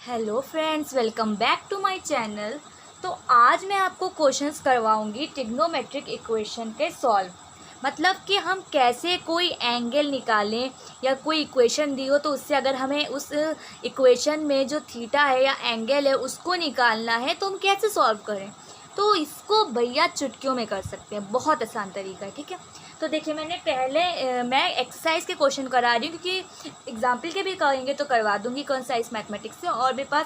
Hello friends, welcome back to my channel. तो आज मैं आपको क्वेश्चंस करवाऊंगी ट्रिग्नोमेट्रिक इक्वेशन के सॉल्व। मतलब कि हम कैसे कोई एंगल निकालें या कोई इक्वेशन दी हो तो उससे अगर हमें उस इक्वेशन में जो थीटा है या एंगल है उसको निकालना है तो हम कैसे सॉल्व करें। तो इसको भैया चुटकियों में कर सकते हैं, बहुत आसान तरीका है। ठीक है, तो देखिए मैंने मैं एक्सरसाइज के क्वेश्चन करा रही हूँ क्योंकि एग्जाम्पल के भी करेंगे तो करवा दूँगी कंसाइज मैथमेटिक्स से। और मेरे पास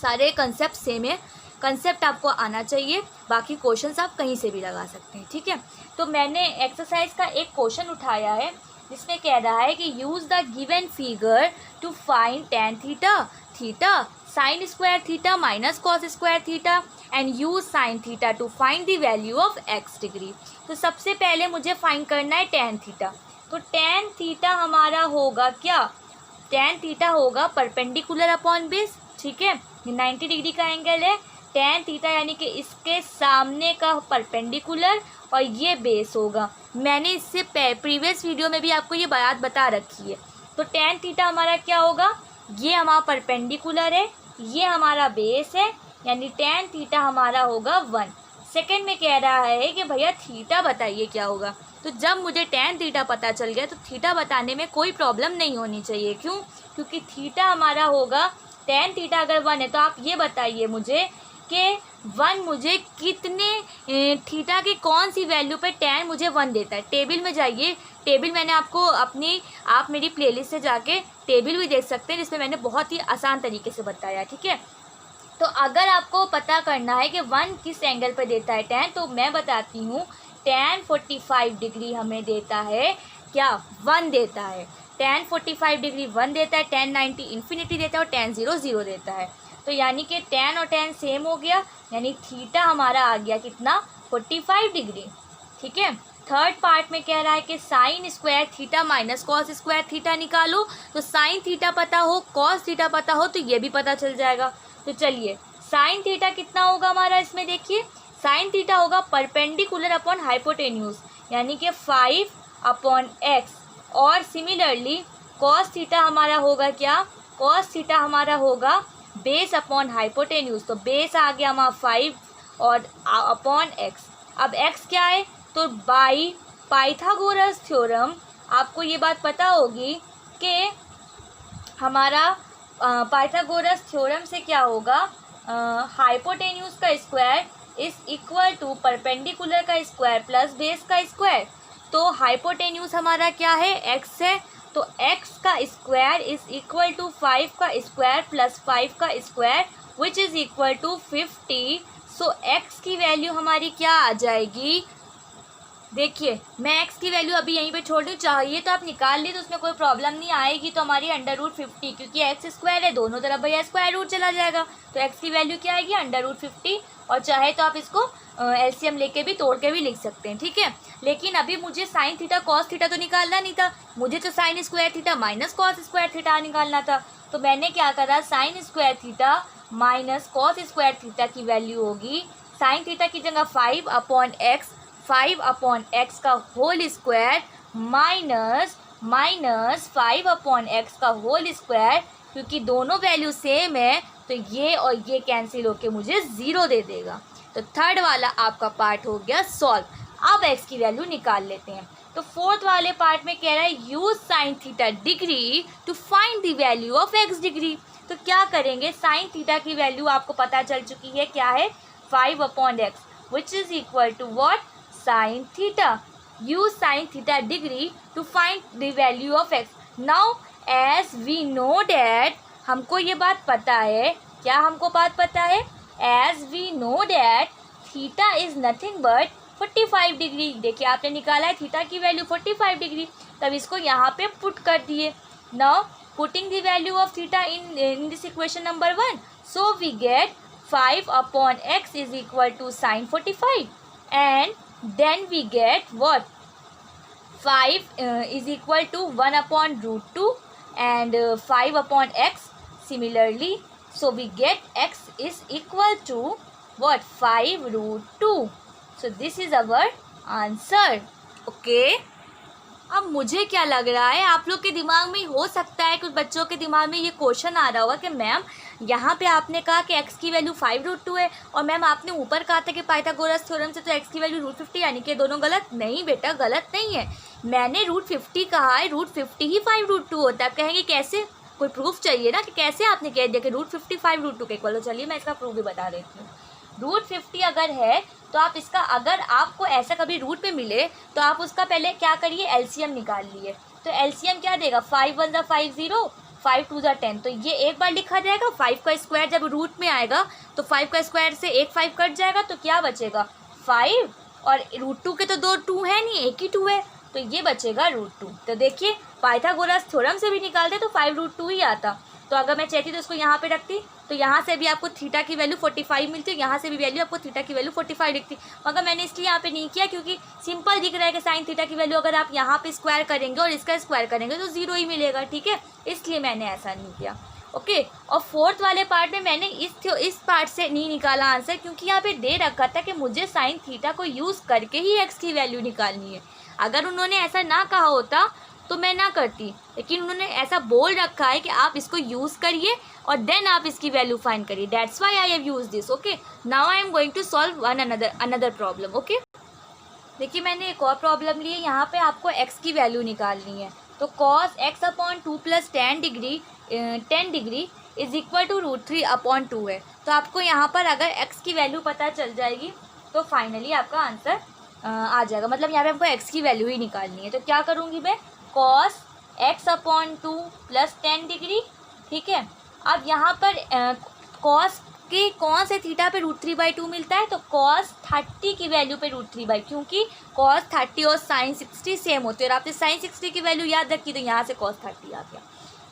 सारे कंसेप्ट सेम है, कंसेप्ट आपको आना चाहिए, बाकी क्वेश्चंस आप कहीं से भी लगा सकते हैं। ठीक है, तो मैंने एक्सरसाइज का एक क्वेश्चन उठाया है जिसमें कह रहा है कि use the given figure to find tan theta theta sine square theta minus cos square theta and use sine theta to find the value of x degree. तो सबसे पहले मुझे फाइंड करना है tan थीटा। तो tan थीटा हमारा होगा क्या, tan थीटा होगा परपेंडिकुलर अपॉन बेस। ठीक है, 90 डिग्री का एंगल है। tan थीटा यानी कि इसके सामने का परपेंडिकुलर और ये बेस होगा। मैंने इससे प्रीवियस वीडियो में भी आपको ये बात बता रखी है। तो tan थीटा हमारा क्या होगा, ये हमारा परपेंडिकुलर है, ये हमारा बेस है, यानी tan थीटा हमारा होगा 1। सेकंड में कह रहा है कि भैया थीटा बताइए क्या होगा। तो जब मुझे tan थीटा पता चल गया तो थीटा बताने में कोई प्रॉब्लम नहीं होनी चाहिए। क्यों? क्योंकि थीटा हमारा होगा, tan थीटा अगर 1 है तो आप ये बताइए मुझे कि 1 मुझे कितने थीटा की कौन सी वैल्यू पे tan मुझे 1 देता है। टेबल में जाइए, टेबल मैंने आपको आप मेरी प्लेलिस्ट से जाके टेबल भी देख सकते हैं जिसमें मैंने बहुत ही आसान तरीके से बताया। ठीक है, तो अगर आपको पता करना है कि 1 किस एंगल पर देता है tan, तो मैं बताती हूँ tan 45 डिग्री हमें देता है क्या, 1 देता है। tan 45 डिग्री 1 देता है, tan 90 इन्फिनिटी देता है और tan 0 0 देता है। तो यानी कि tan और tan सेम हो गया, यानी थीटा हमारा आ गया कितना, 45 डिग्री। ठीक है, थर्ड पार्ट में कह रहा है कि sign square theta minus cos square theta निकालो। तो साइन थीटा पता हो, कॉस थीटा पता हो तो ये भी पता चल जाएगा। तो चलिए साइन थीटा कितना होगा हमारा, इसमें देखिए साइन थीटा होगा परपेंडिकुलर अपॉन हाइपोटेन्यूज यानी कि 5/x। और सिमिलरली कॉस थीटा हमारा होगा क्या, कॉस थीटा हमारा होगा बेस अपॉन हाइपोटेन्यूज। तो बेस आ गया हमारा 5 और अपॉन x। अब x क्या है, तो बाई पाइथागोरस थ्योरम आपको ये बात पता होगी कि हमारा पाइथागोरस थ्योरम से क्या होगा, हाइपोटेन्यूज का square is equal to perpendicular का स्क्वायर प्लस बेस का स्क्वायर। तो हाइपोटेन्यूज हमारा क्या है, x है, तो x का स्क्वायर इज इक्वल टू 5 का स्क्वायर प्लस 5 का square which is equal to 50। So x की वैल्यू हमारी क्या आ जाएगी, देखिए मैं x की वैल्यू अभी यहीं पे छोड़ दूँ, चाहिए तो आप निकाल ली तो उसमें कोई प्रॉब्लम नहीं आएगी। तो हमारी √50, क्योंकि x स्क्वायर है, दोनों तरफ भैया स्क्वायर रूट चला जाएगा, तो x की वैल्यू क्या आएगी, √50। और चाहे तो आप इसको एलसीएम लेके भी तोड़ के भी लिख सकते हैं। ठीक है, लेकिन अभी मुझे साइन थीटा कॉस थीटा तो निकालना नहीं था, मुझे तो sign square theta minus cos square theta निकालना था। तो मैंने क्या करा, sign square theta minus cos square theta की वैल्यू होगी साइन थीटा की जगह 5/x, 5/x का होल स्क्वायर माइनस 5/x का होल स्क्वायर, क्योंकि दोनों वैल्यू सेम है तो ये और ये कैंसिल होके मुझे 0 दे देगा। तो थर्ड वाला आपका पार्ट हो गया सॉल्व। अब x की वैल्यू निकाल लेते हैं। तो फोर्थ वाले पार्ट में कह रहा है use sine theta degree to find the value of x degree. तो क्या करेंगे, साइन थीटा की वैल्यू आपको पता चल चुकी है क्या है, 5/x which is equal to what, sine theta. Use sine theta degree to find the value of x। Now as we know that, हमको ये बात पता है, क्या हमको बात पता है, as we know that theta is nothing but 45 degree. देखिए आपने निकाला है थीटा की वैल्यू 45 डिग्री, तब इसको यहाँ पे पुट कर दिए। Now putting the value of theta in this equation number 1, so we get 5/x is equal to sin 45 and then we get what, 5 is equal to 1/√2 and 5/x similarly, so we get x is equal to what, 5√2. So this is our answer. Okay, अब मुझे क्या लग रहा है, आप लोग के दिमाग में हो सकता है कुछ बच्चों के दिमाग में ये क्वेश्चन आ रहा होगा कि मैम यहाँ पे आपने कहा कि x की वैल्यू 5√2 है और मैम आपने ऊपर कहा था कि पाइथागोरस थ्योरम से तो x की वैल्यू √50, यानी कि दोनों गलत। नहीं बेटा, गलत नहीं है। मैंने √50 कहा है, √50 ही 5√2 होता है। आप कहेंगे कैसे, कोई प्रूफ चाहिए ना कि कैसे आपने कह दिया कि √50 5√2 के इक्वल। चलिए मैं इसका प्रूफ भी बता देती हूँ। √50 अगर है तो आप इसका, अगर आपको ऐसा कभी रूट पे मिले तो आप उसका पहले क्या करिए, एलसीएम निकाल लिए। तो एलसीएम क्या देगा, 5 1 = 5 0, 5 2 = 10। तो ये एक बार लिखा जाएगा। 5 का स्क्वायर जब रूट में आएगा तो 5 का स्क्वायर से एक 5 कट जाएगा, तो क्या बचेगा 5, और √2 के तो दो 2 है नहीं, एक ही 2 है, तो ये बचेगा √2। तो देखिए पाइथागोरस थ्योरम से भी निकालते तो 5√2 ही आता। तो अगर मैं चाहती तो इसको यहाँ पे रखती, तो यहाँ से भी आपको थीटा की वैल्यू 45 मिलती, यहाँ से भी वैल्यू आपको थीटा की वैल्यू 45 दिखती। मगर मैंने इसलिए यहाँ पे नहीं किया क्योंकि सिंपल दिख रहा है कि साइन थीटा की वैल्यू अगर आप यहाँ पे स्क्वायर करेंगे और इसका स्क्वायर करेंगे तो 0 ही मिलेगा, ठीक है, इसलिए मैंने ऐसा नहीं किया। ओके, और फोर्थ वाले पार्ट में मैंने इस पार्ट से नहीं निकाला आंसर, क्योंकि यहाँ पे दे रखा था कि मुझे साइन थीटा को यूज़ करके ही एक्स की वैल्यू निकालनी है। अगर उन्होंने ऐसा ना कहा होता तो मैं ना करती, लेकिन उन्होंने ऐसा बोल रखा है कि आप इसको यूज़ करिए और देन आप इसकी वैल्यू फाइंड करिए। That's why I have use this. Okay, now I am going to solve another problem. Okay, देखिए मैंने एक और प्रॉब्लम ली है। यहाँ पे आपको x की वैल्यू निकालनी है। तो cos x/2 + 10 degree is equal to √3/2 है। तो आपको यहाँ पर अगर x की वैल्यू पता चल जाएगी तो फाइनली आपका आंसर आ जाएगा। मतलब यहाँ पे हमको x की वैल्यू ही निकालनी है। तो क्या करूँगी मैं, cos x/2 + 10 डिग्री, ठीक है। अब यहाँ पर cos के कौन से थीटा पे √3/2 मिलता है, तो cos 30 की वैल्यू पे √3/, क्योंकि cos 30 और sin 60 सेम होते हैं और आपने sin 60 की वैल्यू याद रखी तो यहाँ से cos 30 आ गया।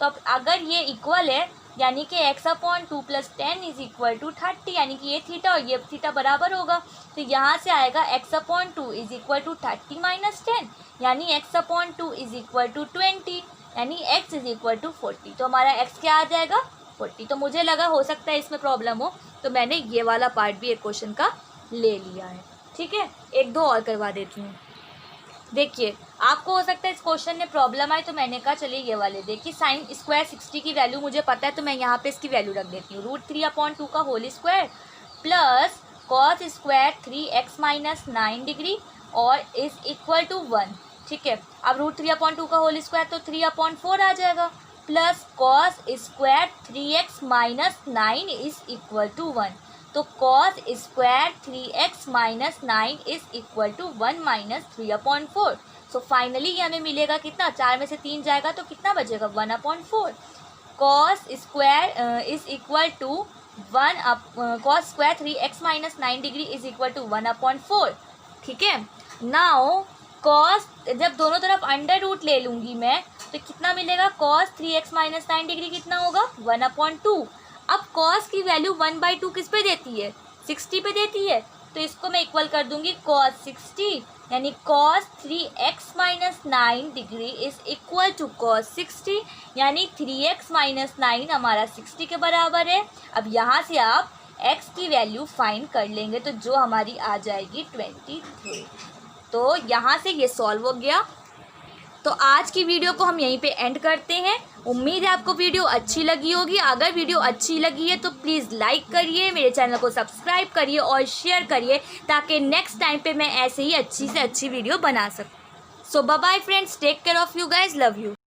तो अब अगर ये इक्वल है, यानी कि x/2 + 10 इज इक्वल टू 30, यानी कि ये थीटा और ये थीटा बराबर होगा। तो यहाँ से आएगा x/2 इज इक्वल टू 30 - 10, यानी x/2 इज इक्वल टू 20, यानी x इज इक्वल टू 40। तो हमारा x क्या आ जाएगा, 40। तो मुझे लगा हो सकता है इसमें प्रॉब्लम हो, तो मैंने ये वाला पार्ट भी एक क्वेश्चन का ले लिया है, ठीक है। एक दो और करवा देती हूँ। देखिए आपको हो सकता है इस क्वेश्चन में प्रॉब्लम आए, तो मैंने कहा चलिए ये वाले देखिए। साइन स्क्वायर 60 की वैल्यू मुझे पता है, तो मैं यहाँ पे इसकी वैल्यू रख देती हूँ, √3/2 का whole square plus cos square 3x - 9 degree और इज इक्वल टू 1, ठीक है। अब √3/2 का होल स्क्वायर तो 3/4 आ जाएगा, plus cos square 3x - 9 is equal to 1। तो cos square 3x - 9 is equal to 1 - 3/4। So finally ये हमें मिलेगा कितना, 4 में से 3 जाएगा तो कितना बचेगा, 1/4। cos square is equal to 1 cos square 3x - 9 degree is equal to 1/4, ठीक है। नाउ cos, जब दोनों तरफ अंडर रूट ले लूँगी मैं तो कितना मिलेगा, cos 3x - 9 डिग्री कितना होगा, 1/2। अब cos की वैल्यू 1/2 किस पे देती है, 60 पे देती है, तो इसको मैं इक्वल कर दूंगी cos 60, यानी cos 3x - 9 degree is equal to cos 60, यानी 3x - 9 हमारा 60 के बराबर है। अब यहाँ से आप x की वैल्यू फाइंड कर लेंगे तो जो हमारी आ जाएगी 23। तो यहाँ से ये सॉल्व हो गया। तो आज की वीडियो को हम यहीं पे एंड करते हैं। उम्मीद है आपको वीडियो अच्छी लगी होगी। अगर वीडियो अच्छी लगी है तो प्लीज़ लाइक करिए, मेरे चैनल को सब्सक्राइब करिए और शेयर करिए, ताकि नेक्स्ट टाइम पे मैं ऐसे ही अच्छी से अच्छी वीडियो बना सकूँ। So bye bye friends, take care of you guys, love you.